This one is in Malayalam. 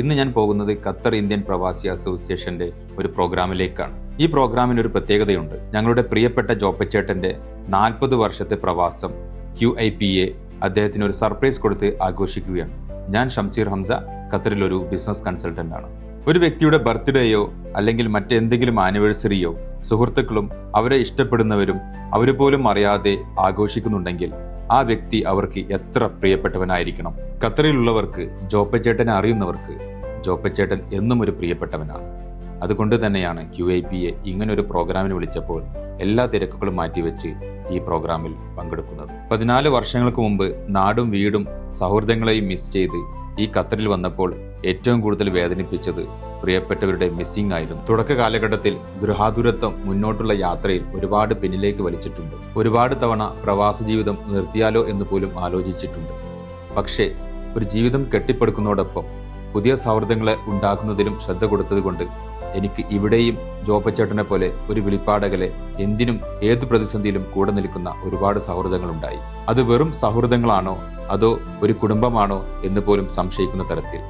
ഇന്ന് ഞാൻ പോകുന്നത് ഖത്തർ ഇന്ത്യൻ പ്രവാസി അസോസിയേഷന്റെ ഒരു പ്രോഗ്രാമിലേക്കാണ്. ഈ പ്രോഗ്രാമിന് ഒരു പ്രത്യേകതയുണ്ട്. ഞങ്ങളുടെ പ്രിയപ്പെട്ട ജോപ്പച്ചേട്ടന്റെ 40 വർഷത്തെ പ്രവാസം QIPA അദ്ദേഹത്തിന് ഒരു സർപ്രൈസ് കൊടുത്ത് ആഘോഷിക്കുകയാണ്. ഞാൻ ഷംസീർ ഹംസ, ഖത്തറിൽ ഒരു ബിസിനസ് കൺസൾട്ടന്റ് ആണ്. ഒരു വ്യക്തിയുടെ ബർത്ത്ഡേയോ അല്ലെങ്കിൽ മറ്റെന്തെങ്കിലും ആനിവേഴ്സറിയോ സുഹൃത്തുക്കളും അവരെ ഇഷ്ടപ്പെടുന്നവരും അവർ പോലും അറിയാതെ ആഘോഷിക്കുന്നുണ്ടെങ്കിൽ ആ വ്യക്തി അവർക്ക് എത്ര പ്രിയപ്പെട്ടവനായിരിക്കണം. ഖത്തറിലുള്ളവർക്ക് ജോപ്പച്ചേട്ടനെ അറിയുന്നവർക്ക് ജോപ്പച്ചേട്ടൻ എന്നും ഒരു പ്രിയപ്പെട്ടവനാണ്. അതുകൊണ്ട് തന്നെയാണ് QIPA ഇങ്ങനൊരു പ്രോഗ്രാമിന് വിളിച്ചപ്പോൾ എല്ലാ തിരക്കുകളും മാറ്റിവെച്ച് ഈ പ്രോഗ്രാമിൽ പങ്കെടുക്കുന്നത്. 14 വർഷങ്ങൾക്ക് മുമ്പ് നാടും വീടും സൗഹൃദങ്ങളെയും മിസ് ചെയ്ത് ഈ ഖത്തറിൽ വന്നപ്പോൾ ഏറ്റവും കൂടുതൽ വേദനിപ്പിച്ചത് പ്രിയപ്പെട്ടവരുടെ മിസ്സിംഗ് ആയിരുന്നു. തുടക്ക കാലഘട്ടത്തിൽ ഗൃഹാതുരത്വം മുന്നോട്ടുള്ള യാത്രയിൽ ഒരുപാട് പിന്നിലേക്ക് വലിച്ചിട്ടുണ്ട്. ഒരുപാട് തവണ പ്രവാസ ജീവിതം നിർത്തിയാലോ എന്ന് പോലും ആലോചിച്ചിട്ടുണ്ട്. പക്ഷേ ഒരു ജീവിതം കെട്ടിപ്പടുക്കുന്നതോടൊപ്പം പുതിയ സൗഹൃദങ്ങളെ ഉണ്ടാക്കുന്നതിലും ശ്രദ്ധ കൊടുത്തതുകൊണ്ട് എനിക്ക് ഇവിടെയും ജോപ്പച്ചേട്ടനെ പോലെ ഒരു വിളിപ്പാടകലെ എന്തിനും ഏത് പ്രതിസന്ധിയിലും കൂടെ നിൽക്കുന്ന ഒരുപാട് സൗഹൃദങ്ങളുണ്ടായി. അത് വെറും സൗഹൃദങ്ങളാണോ അതോ ഒരു കുടുംബമാണോ എന്ന് പോലും സംശയിക്കുന്ന തരത്തിൽ.